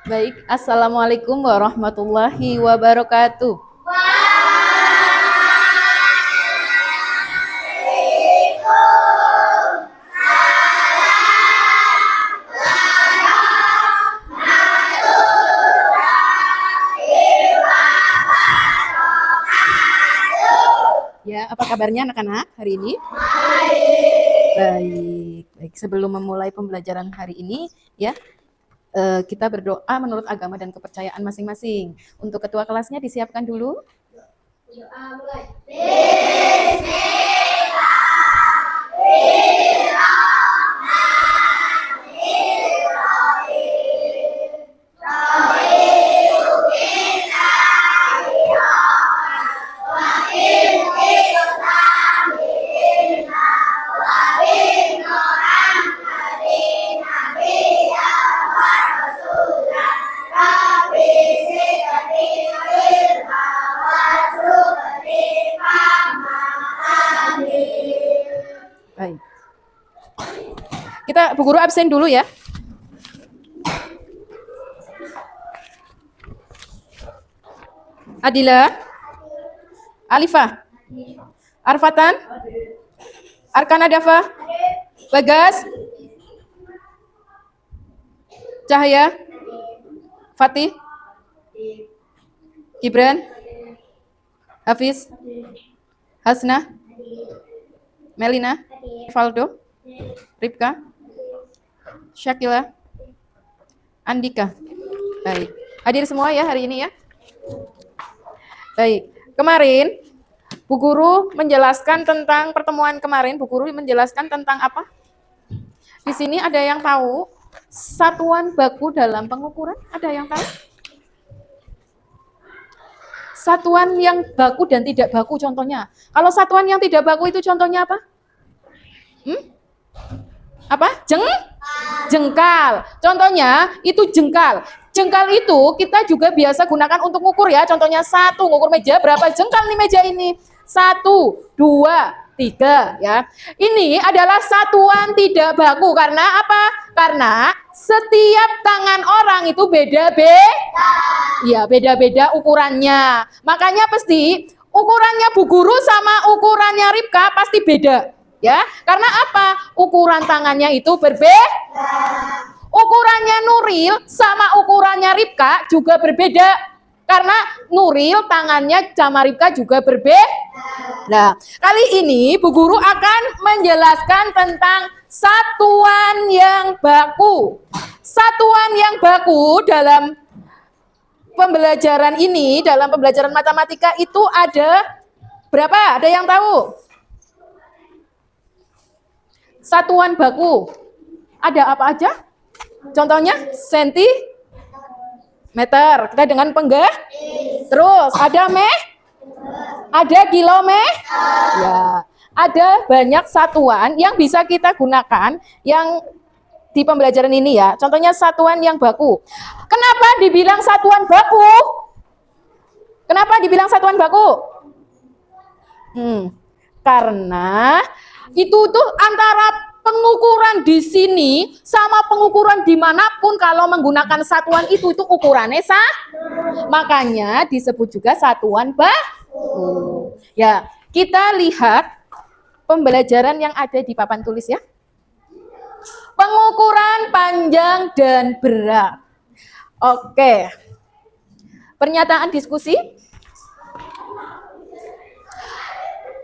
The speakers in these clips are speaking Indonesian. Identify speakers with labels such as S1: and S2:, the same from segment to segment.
S1: Baik, Assalamualaikum warahmatullahi wabarakatuh. Ya, apa kabarnya anak-anak hari ini? Baik. Sebelum memulai pembelajaran hari ini, ya, kita berdoa menurut agama dan kepercayaan masing-masing. Untuk ketua kelasnya disiapkan dulu. Doa mulai. Baik. Kita Bu Guru absen dulu ya. Adila, Alifah, Arfatan, Arkana Dafa, Bagas, Cahaya, Fatih, Gibran, Hafiz, Hasna, Melina, Valdo, Ripka, Syakila, Andika. Baik, hadir semua ya hari ini ya. Baik, kemarin Bu Guru menjelaskan tentang pertemuan kemarin. Bu Guru menjelaskan tentang apa? Di sini ada yang tahu satuan baku dalam pengukuran? Ada yang tahu? Satuan yang baku dan tidak baku contohnya. Kalau satuan yang tidak baku itu contohnya apa? Apa? Jengkal. Contohnya itu jengkal. Jengkal itu kita juga biasa gunakan untuk ngukur ya. Contohnya 1, ngukur meja berapa jengkal nih meja ini? 1, 2, 3 ya. Ini adalah satuan tidak baku karena apa? Karena setiap tangan orang itu beda-beda. Ya, beda-beda ukurannya. Makanya pasti ukurannya Bu Guru sama ukurannya Ripka pasti beda. Ya, karena apa? Ukuran tangannya itu berbeda. Ukurannya Nuril sama ukurannya Ripka juga berbeda. Karena Nuril tangannya sama Ripka juga berbeda. Nah, kali ini Bu Guru akan menjelaskan tentang satuan yang baku. Satuan yang baku dalam pembelajaran ini, dalam pembelajaran matematika itu ada berapa? Ada yang tahu? Satuan baku. Ada apa aja? Contohnya sentimeter. Kita dengan terus ada ada ya. Ada banyak satuan yang bisa kita gunakan yang di pembelajaran ini ya. Contohnya satuan yang baku. Kenapa dibilang satuan baku? Kenapa dibilang satuan baku? Karena itu tuh antara pengukuran di sini sama pengukuran dimanapun kalau menggunakan satuan itu ukurannya makanya disebut juga satuan baku. Ya, kita lihat pembelajaran yang ada di papan tulis ya. Pengukuran panjang dan berat. Oke. Pernyataan diskusi.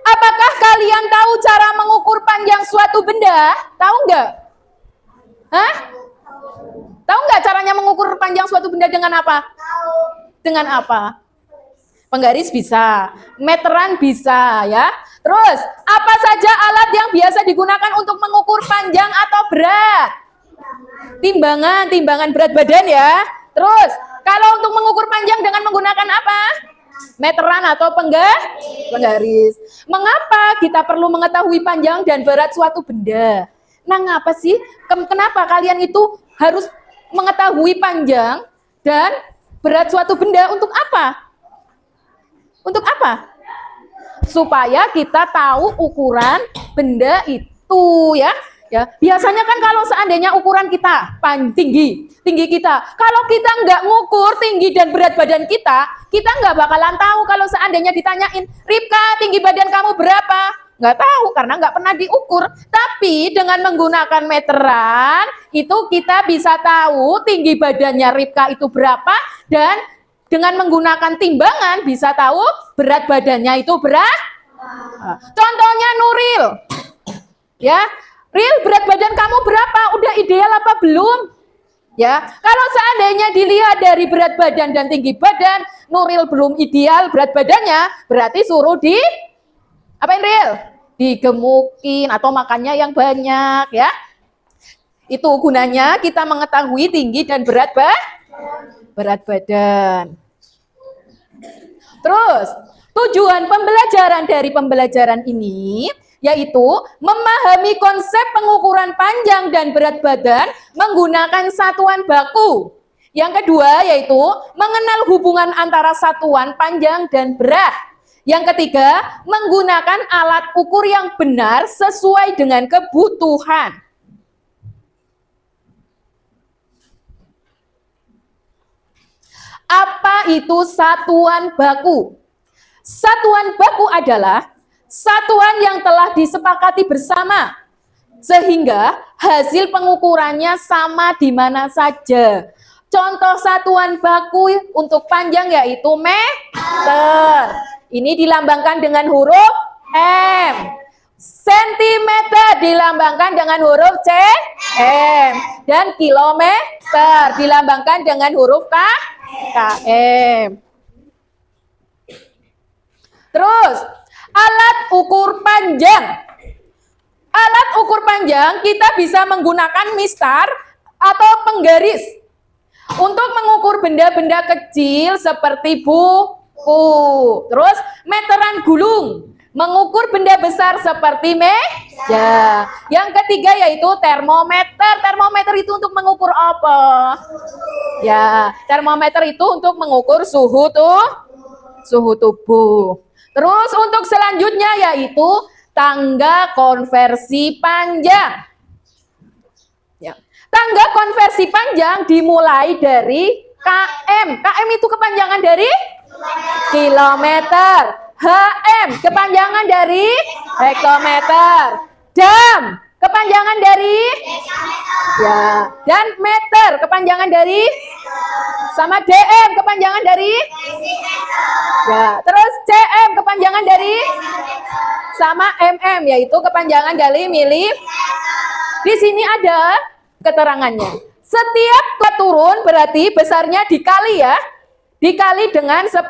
S1: Apakah kalian tahu cara mengukur panjang suatu benda? Tahu nggak? Hah? Tahu nggak caranya mengukur panjang suatu benda dengan apa? Tahu. Dengan apa? Penggaris bisa, meteran bisa ya. Terus, apa saja alat yang biasa digunakan untuk mengukur panjang atau berat? Timbangan berat badan ya. Terus, kalau untuk mengukur panjang dengan menggunakan apa? Meteran atau penggaris. Mengapa kita perlu mengetahui panjang dan berat suatu benda? Nah, ngapa sih? Kenapa kalian itu harus mengetahui panjang dan berat suatu benda? Untuk apa? Untuk apa? Supaya kita tahu ukuran benda itu ya. Ya, biasanya kan kalau seandainya ukuran kita tinggi kita, kalau kita nggak ngukur tinggi dan berat badan kita nggak bakalan tahu. Kalau seandainya ditanyain, Ripka tinggi badan kamu berapa? Nggak tahu karena nggak pernah diukur. Tapi dengan menggunakan meteran itu kita bisa tahu tinggi badannya Ripka itu berapa, dan dengan menggunakan timbangan bisa tahu berat badannya itu berapa. Contohnya Nuril, ya. Ril, berat badan kamu berapa? Udah ideal apa belum? Ya, kalau seandainya dilihat dari berat badan dan tinggi badan, Nuril belum ideal berat badannya, berarti suruh apain Ril? Digemukin atau makannya yang banyak, ya. Itu gunanya kita mengetahui tinggi dan berat badan. Terus, tujuan pembelajaran dari pembelajaran ini yaitu memahami konsep pengukuran panjang dan berat badan menggunakan satuan baku. Yang kedua yaitu mengenal hubungan antara satuan panjang dan berat. Yang ketiga, menggunakan alat ukur yang benar sesuai dengan kebutuhan. Apa itu satuan baku? Satuan baku adalah satuan yang telah disepakati bersama, sehingga hasil pengukurannya sama di mana saja. Contoh satuan baku untuk panjang yaitu meter. Ini dilambangkan dengan huruf M. Sentimeter dilambangkan dengan huruf cm. Dan kilometer dilambangkan dengan huruf km. Terus, alat ukur panjang. Alat ukur panjang kita bisa menggunakan mistar atau penggaris untuk mengukur benda-benda kecil seperti buku. Terus meteran gulung mengukur benda besar seperti meja. Yang ketiga yaitu termometer. Termometer itu untuk mengukur apa? Ya, termometer itu untuk mengukur suhu tubuh. Terus untuk selanjutnya yaitu tangga konversi panjang. Ya. Tangga konversi panjang dimulai dari km. Km itu kepanjangan dari kilometer. HM kepanjangan dari hektometer. Jam kepanjangan dari ya, dan meter kepanjangan dari sama DM kepanjangan dari ya, terus CM kepanjangan dari sama MM yaitu kepanjangan dari mili. Di sini ada keterangannya. Setiap turun berarti besarnya dikali ya. Dikali dengan 10.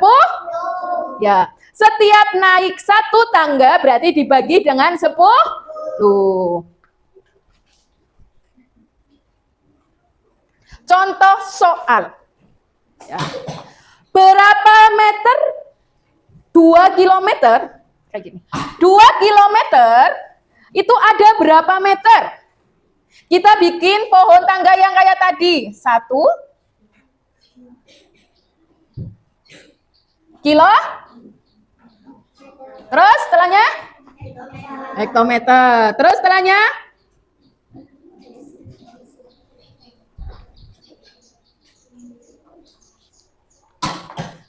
S1: Ya. Setiap naik satu tangga berarti dibagi dengan 10. Contoh soal. Ya. Berapa meter? 2 kilometer. Kayak gini. 2 kilometer itu ada berapa meter? Kita bikin pohon tangga yang kayak tadi. 1 kilo. Terus setelahnya? Hektometer. Terus setelahnya?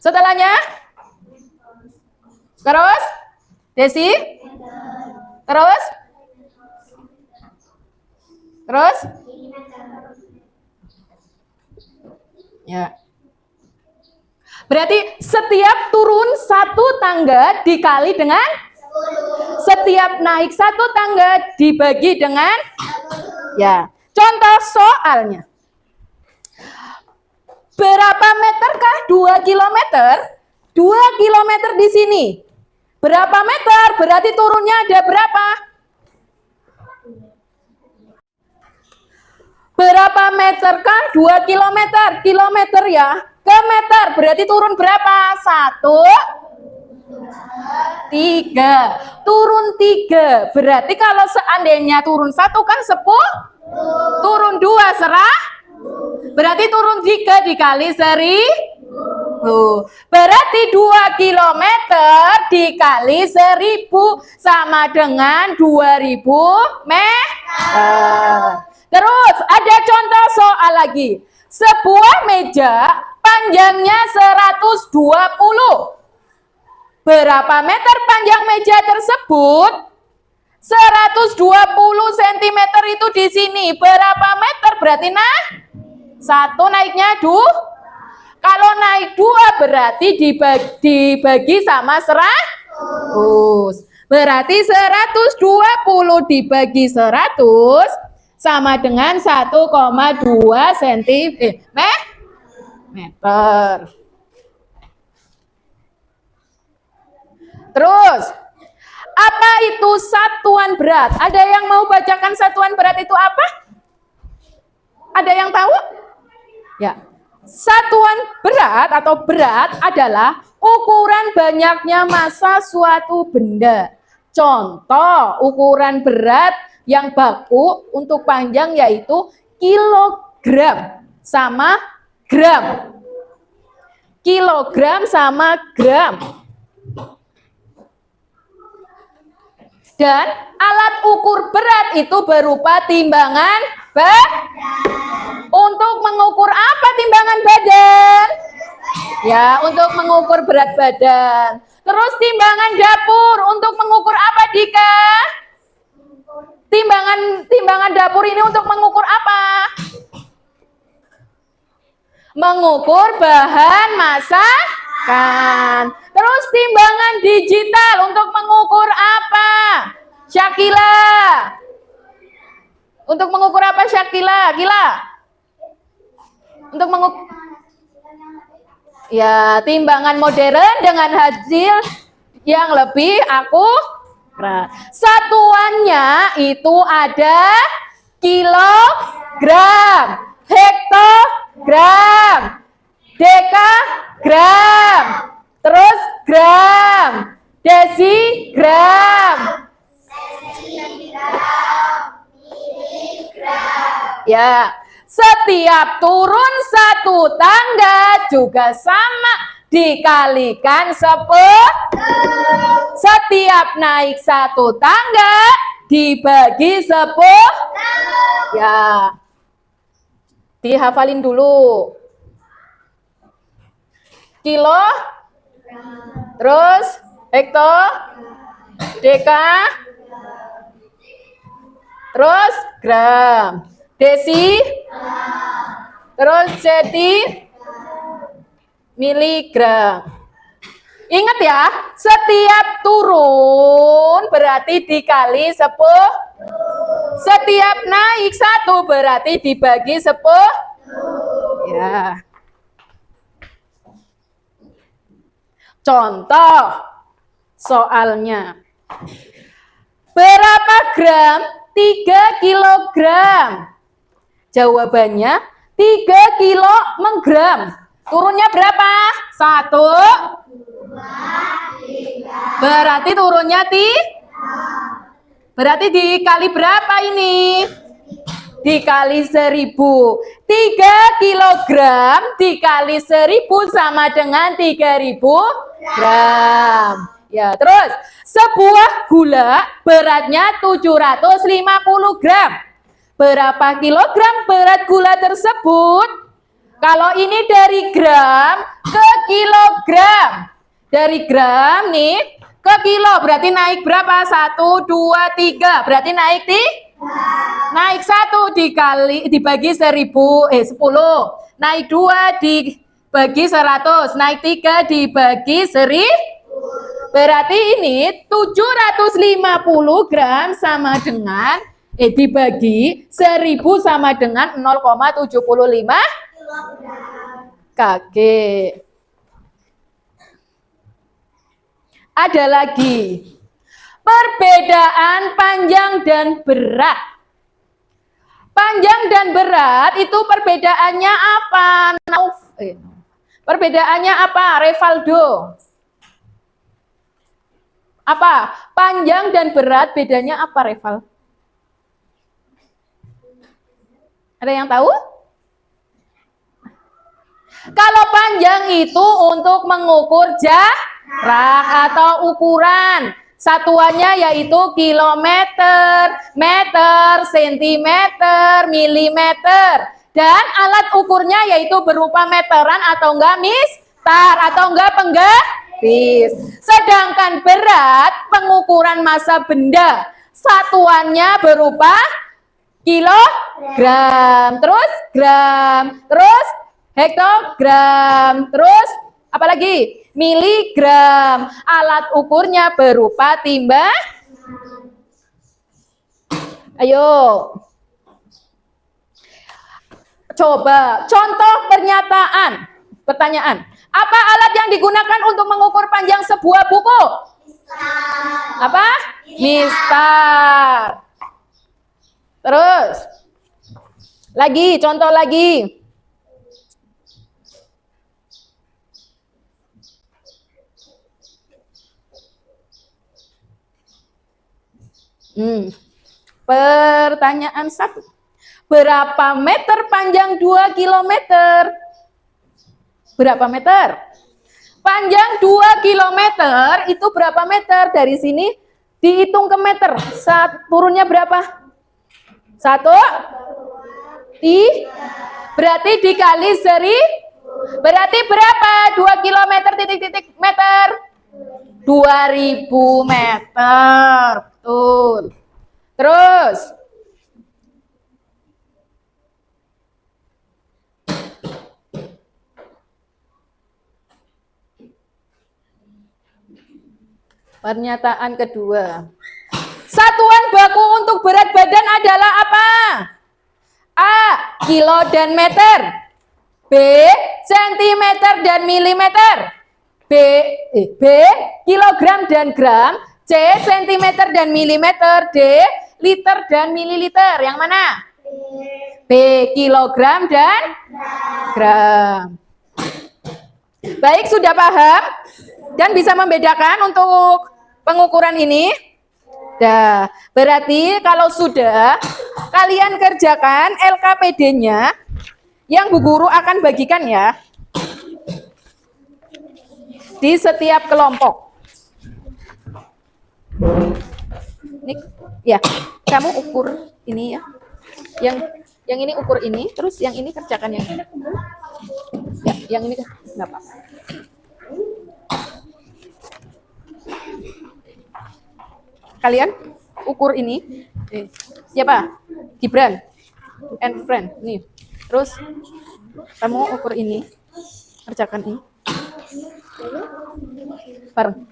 S1: Setelahnya? Terus? Desi? Terus? Terus? Ya. Berarti setiap turun satu tangga dikali dengan 10. Setiap naik satu tangga dibagi dengan ya. Contoh soalnya. Berapa meterkah 2 kilometer? 2 kilometer di sini. Berapa meter? Berarti turunnya ada berapa? Berapa meterkah 2 kilometer? Kilometer ya. Ke meter berarti turun berapa? 1, 3. Turun 3. Berarti kalau seandainya turun 1 kan 10. Turun 2 serah. Berarti turun 3 dikali 1000. Berarti 2 kilometer dikali 1000 sama dengan 2000 meter. Terus ada contoh soal lagi. Sebuah meja panjangnya 120. Berapa meter panjang meja tersebut? 120 cm itu di sini. Berapa meter berarti satu naiknya kalau naik 2 berarti dibagi sama 100. Berarti 120 dibagi 100 sama dengan 1,2 cm. Terus, apa itu satuan berat? Ada yang mau bacakan satuan berat itu apa? Ada yang tahu? Ya. Satuan berat atau berat adalah ukuran banyaknya massa suatu benda. Contoh ukuran berat yang baku untuk panjang yaitu kilogram sama gram. Kilogram sama gram. Dan alat ukur berat itu berupa timbangan Untuk mengukur apa timbangan badan? Ya, untuk mengukur berat badan. Terus timbangan dapur untuk mengukur apa, Dika? Timbangan dapur ini untuk mengukur apa? Mengukur bahan masakan. Terus timbangan digital untuk mengukur apa? Syakila. Untuk mengukur apa, Syakila? Gila. Untuk mengukur ya, timbangan modern dengan hasil yang lebih akurat. Satuannya itu ada kilogram, hektogram, dekagram, terus gram, desigram, ya, setiap turun 1 tangga juga sama dikalikan 10. Setiap naik 1 tangga dibagi 10. Ya, dihafalin dulu. Kilo, terus hekto, deka, terus gram, desi, terus centi, miligram. Ingat ya, setiap turun berarti dikali 10. Setiap naik 1 berarti dibagi 10. Ya. Contoh soalnya. Berapa gram? 3 kilogram. Jawabannya 3 kilo menggram. Turunnya berapa? 1. 2, 3. Berarti turunnya berarti dikali berapa ini? Dikali 1000. 3 kilogram dikali 1000 sama dengan 3000 gram. Ya, terus sebuah gula beratnya 750 gram. Berapa kilogram berat gula tersebut? Kalau ini dari gram ke kilogram. Dari gram nih ke kilo berarti naik berapa? 1, 2, 3. Berarti naik naik 1 dibagi 10. Naik 2 dibagi 100. Naik 3 dibagi 1000. Berarti ini 750 gram sama dengan dibagi 1000 sama dengan 0,75 kg. Ada lagi perbedaan panjang dan berat. Panjang dan berat itu perbedaannya apa? Perbedaannya apa, Revaldo? Apa? Panjang dan berat bedanya apa, Reval? Ada yang tahu? Kalau panjang itu untuk mengukur jarak atau ukuran. Satuannya yaitu kilometer, meter, sentimeter, milimeter. Dan alat ukurnya yaitu berupa meteran atau enggak mistar atau enggak penggaris. Sedangkan berat pengukuran massa benda satuannya berupa kilogram, terus gram, terus hektogram, terus apalagi miligram. Alat ukurnya berupa timbang. Ayo. Coba contoh pernyataan. Pertanyaan. Apa alat yang digunakan untuk mengukur panjang sebuah buku? Apa? Mistar. Terus. Lagi, contoh lagi. Pertanyaan 1. Berapa meter panjang 2 kilometer? Berapa meter? Panjang 2 kilometer itu berapa meter? Dari sini dihitung ke meter. Turunnya berapa? 1, berarti dikali 1000. Berarti berapa? 2 kilometer titik-titik meter? 2000 meter. Betul. Terus. Pernyataan kedua. Satuan baku untuk berat badan adalah apa? A. Kilo dan meter. B. Sentimeter dan milimeter. B. Kilogram dan gram. C. Sentimeter dan milimeter. D. Liter dan mililiter. Yang mana? B. Kilogram dan gram. Baik, sudah paham? Dan bisa membedakan untuk pengukuran ini? Dah, berarti kalau sudah kalian kerjakan LKPD-nya yang Bu Guru akan bagikan ya di setiap kelompok. Ini ya, kamu ukur ini ya. Yang ini ukur ini, terus yang ini kerjakan yang ini. Ya, yang ini enggak apa-apa. Kalian ukur ini. Siapa? Gibran and friend. Nih. Terus kamu ukur ini. Kerjakan ini. Bareng.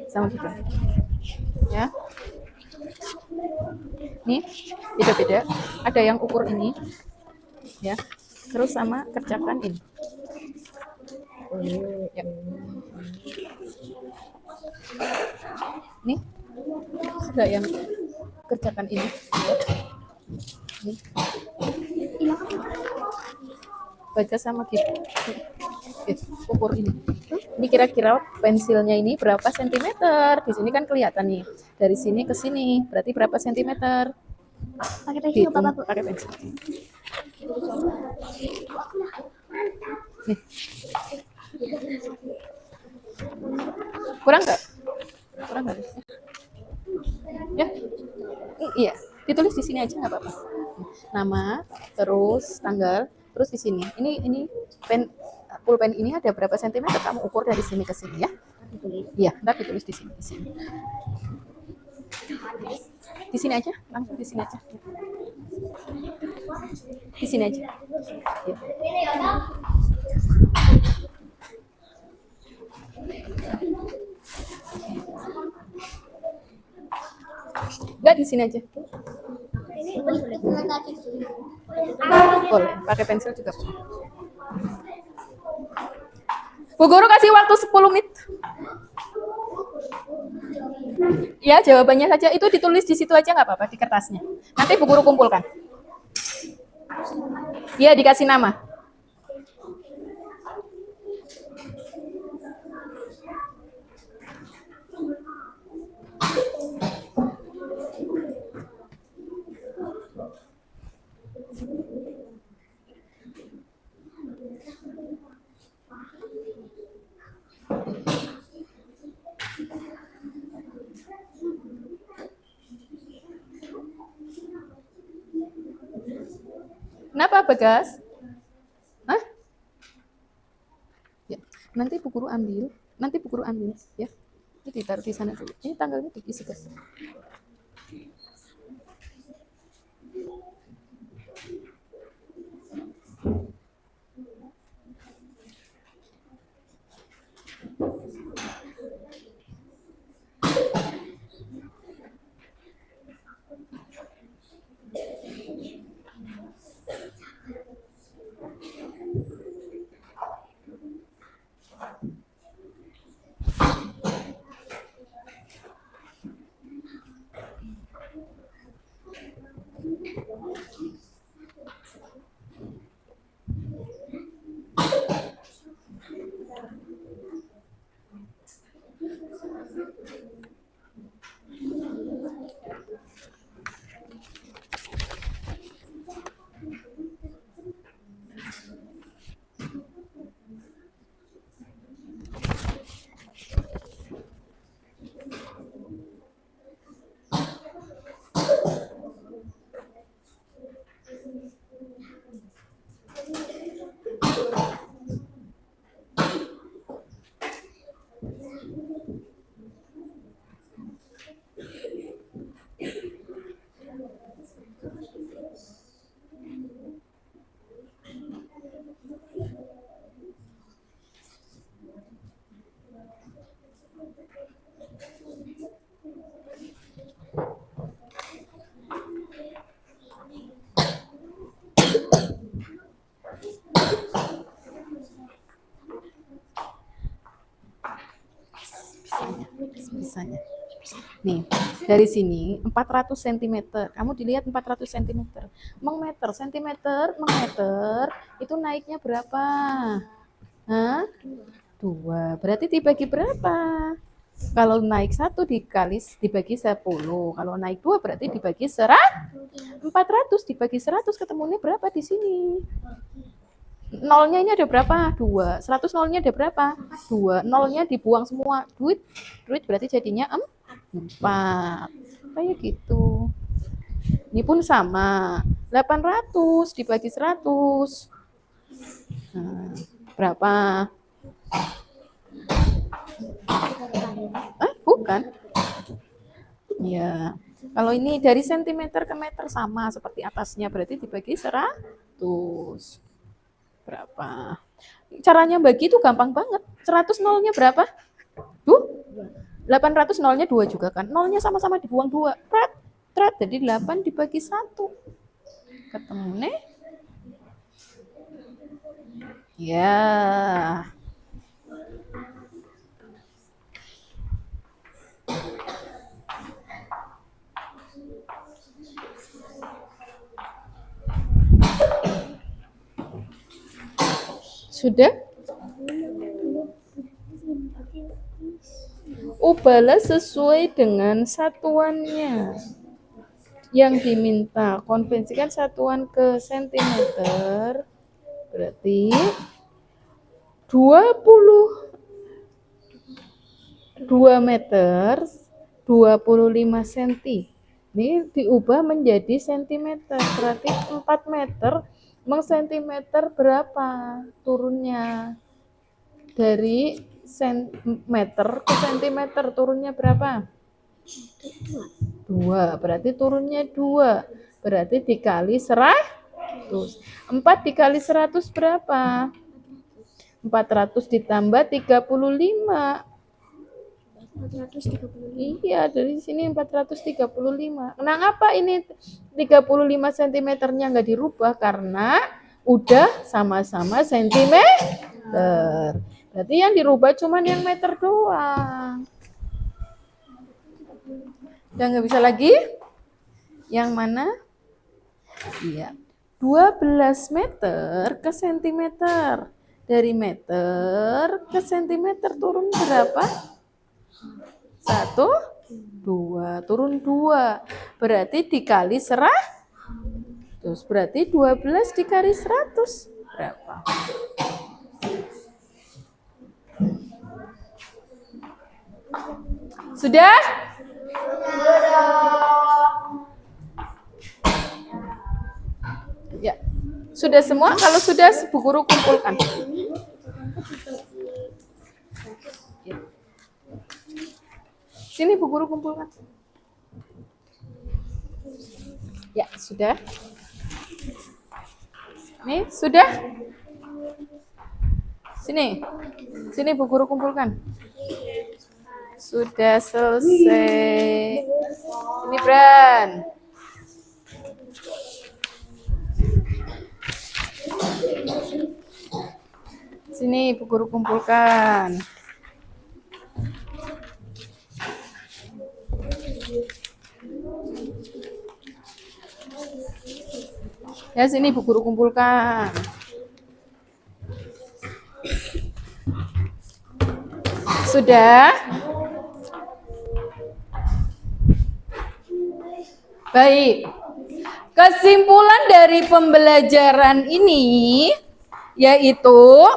S1: Sama Gibran. Ya. Nih, beda-beda. Ada yang ukur ini. Ya. Terus sama kerjakan ini. Ya. Nih. Sudah yang kerjakan ini. Nih. Baca sama gitu. Ukur ini. Ini kira-kira pensilnya ini berapa sentimeter? Di sini kan kelihatan nih. Dari sini ke sini berarti berapa sentimeter?
S2: Pakai pensil nggak apa-apa, Bu?
S1: Pakai pensil. Nih. Kurang nggak? Kurang nggak? Ya, iya. Ditulis di sini aja nggak apa-apa. Nama, terus tanggal, terus di sini. Ini pulpen ini ada berapa sentimeter? Kamu ukur dari sini ke sini ya. Iya, ntar ditulis di sini. Di sini aja, langsung di sini aja. Di sini aja. Ya. Enggak, di sini aja. Boleh, pakai pensil juga. Bu Guru kasih waktu 10 menit. Ya, jawabannya saja itu ditulis di situ aja nggak apa-apa, di kertasnya. Nanti Bu Guru kumpulkan. Ya, dikasih nama. Kenapa Bagas? Hah? Ya, nanti Bu Guru ambil. Ya. Ini ditaruh di sana dulu. Ini tanggalnya diisi, guys. Bisanya. Nih, dari sini 400 cm. Kamu dilihat 400 cm. Mengmeter, sentimeter, mengmeter, itu naiknya berapa? Hah? 2. Berarti dibagi berapa? Kalau naik 1 dibagi 10. Kalau naik 2 berarti dibagi 100. 400 dibagi 100 ketemunya berapa di sini? Nolnya ini ada berapa? 2. 100 nolnya ada berapa? 2. Nolnya dibuang semua. Duit berarti jadinya 4. Kayak gitu. Ini pun sama. 800 dibagi 100. Nah, berapa? Bukan. Ya. Kalau ini dari sentimeter ke meter sama seperti atasnya, berarti dibagi 100. Berapa? Caranya bagi itu gampang banget. 100 nolnya berapa? 800 nolnya 2 juga kan. Nolnya sama-sama dibuang 2. Jadi 8 dibagi 1. Ketemu nih. Ya. Sudah? Ubahlah sesuai dengan satuannya yang diminta. Konversikan satuan ke sentimeter. Berarti 22 meter 25 cm. Ini diubah menjadi sentimeter. Berarti 4 meter mengsentimeter berapa turunnya? Dari meter ke sentimeter turunnya berapa? 2. Berarti turunnya 2. Berarti dikali 100. 4 dikali 100 berapa? 400 ditambah 35.
S2: 435.
S1: Iya, dari sini 435. Kenapa ini 35 cm-nya nggak dirubah? Karena udah sama-sama sentimeter. Berarti yang dirubah cuma yang meter doang. Udah nggak bisa lagi? Yang mana? Iya. 12 meter ke sentimeter. Dari meter ke sentimeter turun berapa? 1, 2. Turun 2. Berarti dikali 100. Berarti 12 dikali 100. Berapa? Sudah? Ya. Sudah semua? Kalau sudah, Bu Guru kumpulkan. Sini Bu Guru kumpulkan. Ya, sudah. Nih, sudah. Sini. Sini Bu Guru kumpulkan. Sudah selesai. Ini Bran. Sini Bu Guru kumpulkan. Ya, sini Bu Guru kumpulkan. Sudah? Baik. Kesimpulan dari pembelajaran ini yaitu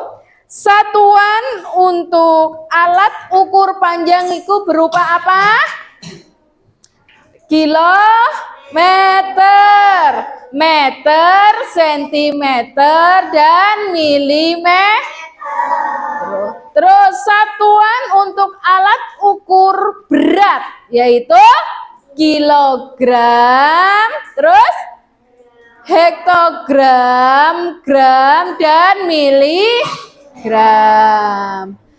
S1: satuan untuk alat ukur panjang itu berupa apa? Kilometer, meter, sentimeter, dan milimeter. Terus satuan untuk alat ukur berat yaitu kilogram, terus hektogram, gram, dan miligram.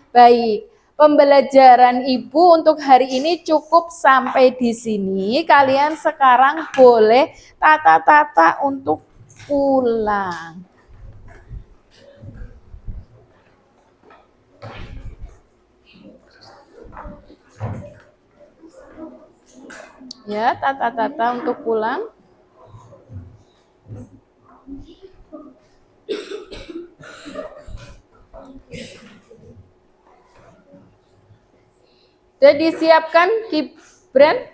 S1: Baik, pembelajaran Ibu untuk hari ini cukup sampai di sini. Kalian sekarang boleh tata-tata untuk pulang. Ya, tata-tata untuk pulang. Sudah disiapkan Gibran?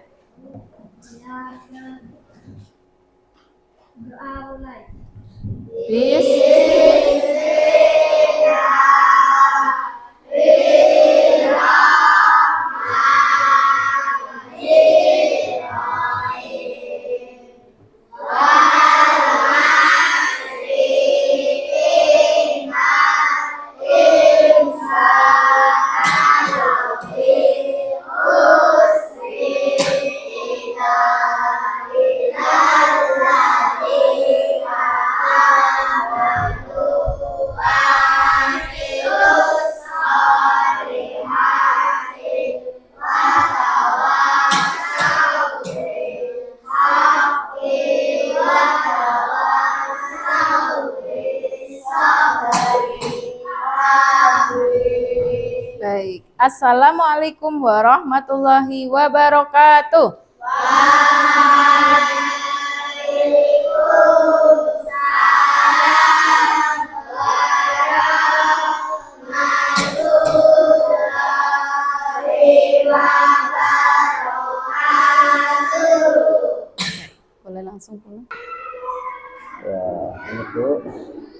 S1: Baik. Assalamualaikum warahmatullahi wabarakatuh. Boleh langsung pulang.
S3: Ya, ini Bu,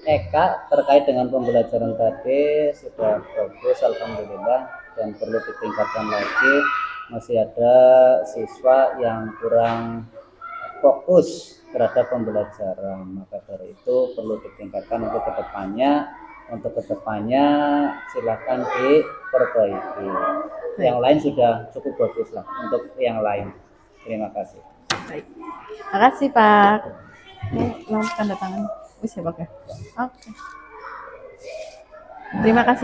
S3: Eka terkait dengan pembelajaran tadi sudah bagus, alhamdulillah, dan perlu ditingkatkan lagi. Masih ada siswa yang kurang fokus terhadap pembelajaran, maka dari itu perlu ditingkatkan untuk kedepannya. Untuk kedepannya silahkan diperbaiki. Yang lain sudah cukup bagus lah untuk yang lain. Terima kasih.
S1: Baik. Terima kasih Pak. Ini mau tanda tangan. Bisa pakai. Oke. Terima kasih.